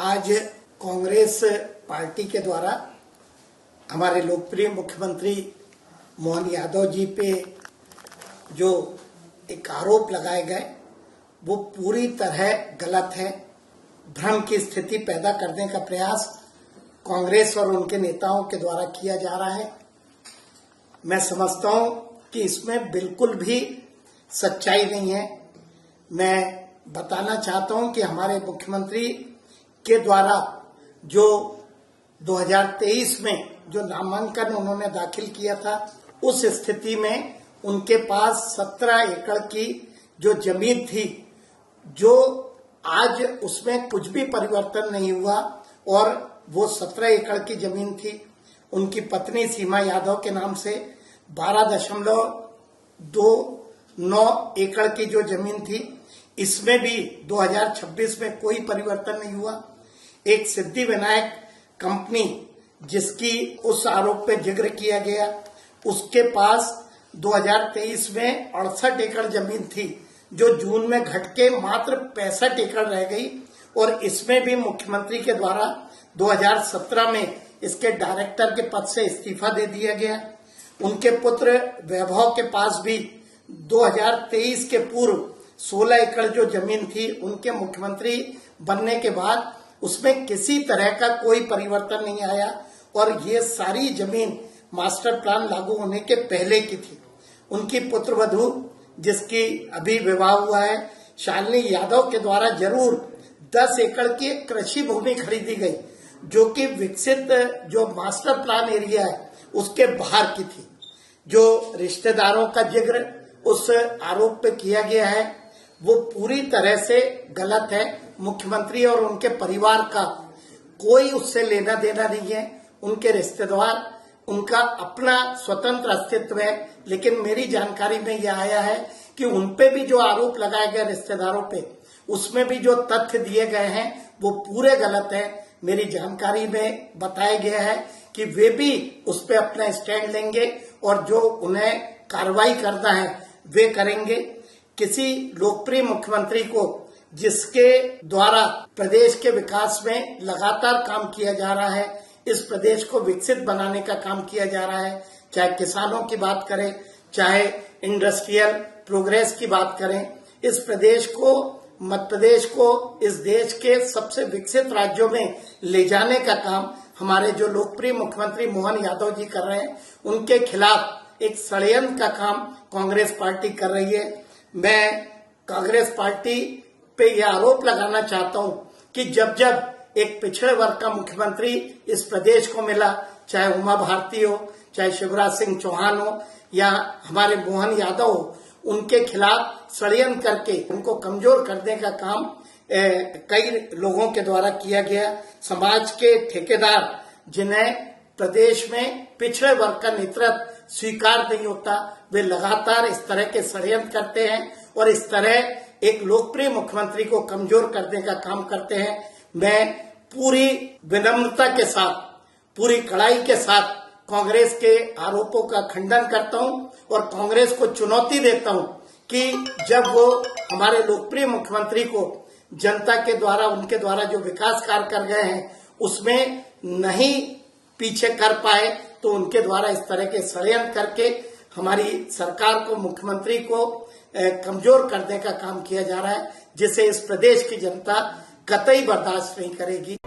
आज कांग्रेस पार्टी के द्वारा हमारे लोकप्रिय मुख्यमंत्री मोहन यादव जी पे जो एक आरोप लगाए गए वो पूरी तरह गलत है। भ्रम की स्थिति पैदा करने का प्रयास कांग्रेस और उनके नेताओं के द्वारा किया जा रहा है। मैं समझता हूं कि इसमें बिल्कुल भी सच्चाई नहीं है। मैं बताना चाहता हूं कि हमारे मुख्यमंत्री के द्वारा जो 2023 में जो नामांकन उन्होंने दाखिल किया था, उस स्थिति में उनके पास 17 एकड़ की जो जमीन थी, जो आज उसमें कुछ भी परिवर्तन नहीं हुआ और वो 17 एकड़ की जमीन थी। उनकी पत्नी सीमा यादव के नाम से 12.29 एकड़ की जो जमीन थी, इसमें भी 2026 में कोई परिवर्तन नहीं हुआ। एक सिद्धि विनायक कंपनी जिसकी उस आरोप पे जिक्र किया गया, उसके पास 2023 में 68 एकड़ जमीन थी, जो जून में घट के मात्र 65 एकड़ रह गई। और इसमें भी मुख्यमंत्री के द्वारा 2017 में इसके डायरेक्टर के पद से इस्तीफा दे दिया गया। उनके पुत्र वैभव के पास भी 2023 के पूर्व 16 एकड़ जो जमीन थी, उनके मुख्यमंत्री बनने के बाद उसमें किसी तरह का कोई परिवर्तन नहीं आया और ये सारी जमीन मास्टर प्लान लागू होने के पहले की थी। उनकी पुत्रवधू जिसकी अभी विवाह हुआ है, शालिनी यादव के द्वारा जरूर 10 एकड़ की कृषि भूमि खरीदी गई, जो कि विकसित जो मास्टर प्लान एरिया है उसके बाहर की थी। जो रिश्तेदारों का जिक्र उस आरोप पे किया गया है वो पूरी तरह से गलत है। मुख्यमंत्री और उनके परिवार का कोई उससे लेना देना नहीं है। उनके रिश्तेदार, उनका अपना स्वतंत्र अस्तित्व है, लेकिन मेरी जानकारी में यह आया है कि उनपे भी जो आरोप लगाए गए रिश्तेदारों पे, उसमें भी जो तथ्य दिए गए हैं वो पूरे गलत है। मेरी जानकारी में बताया गया है कि वे भी उस पर अपना स्टैंड लेंगे और जो उन्हें कार्रवाई करना है वे करेंगे। किसी लोकप्रिय मुख्यमंत्री को जिसके द्वारा प्रदेश के विकास में लगातार काम किया जा रहा है, इस प्रदेश को विकसित बनाने का काम किया जा रहा है, चाहे किसानों की बात करें, चाहे इंडस्ट्रियल प्रोग्रेस की बात करें, इस प्रदेश को, मध्य प्रदेश को इस देश के सबसे विकसित राज्यों में ले जाने का काम हमारे जो लोकप्रिय मुख्यमंत्री मोहन यादव जी कर रहे हैं। उनके खिलाफ एक षड्यंत्र का काम कांग्रेस पार्टी कर रही है। मैं कांग्रेस पार्टी पे यह आरोप लगाना चाहता हूं कि जब जब एक पिछड़े वर्ग का मुख्यमंत्री इस प्रदेश को मिला, चाहे उमा भारती हो, चाहे शिवराज सिंह चौहान हो या हमारे मोहन यादव हो, उनके खिलाफ षड्यंत्र करके उनको कमजोर करने का काम कई लोगों के द्वारा किया गया। समाज के ठेकेदार जिन्हें प्रदेश में पिछड़े वर्ग का नेतृत्व स्वीकार नहीं होता, वे लगातार इस तरह के षड्यंत्र करते हैं और इस तरह एक लोकप्रिय मुख्यमंत्री को कमजोर करने का काम करते हैं। मैं पूरी विनम्रता के साथ, पूरी कड़ाई के साथ कांग्रेस के आरोपों का खंडन करता हूं और कांग्रेस को चुनौती देता हूं कि जब वो हमारे लोकप्रिय मुख्यमंत्री को जनता के द्वारा, उनके द्वारा जो विकास कार्य कर गए हैं उसमें नहीं पीछे कर पाए, तो उनके द्वारा इस तरह के षड्यंत्र करके हमारी सरकार को, मुख्यमंत्री को कमजोर करने का काम किया जा रहा है, जिसे इस प्रदेश की जनता कतई बर्दाश्त नहीं करेगी।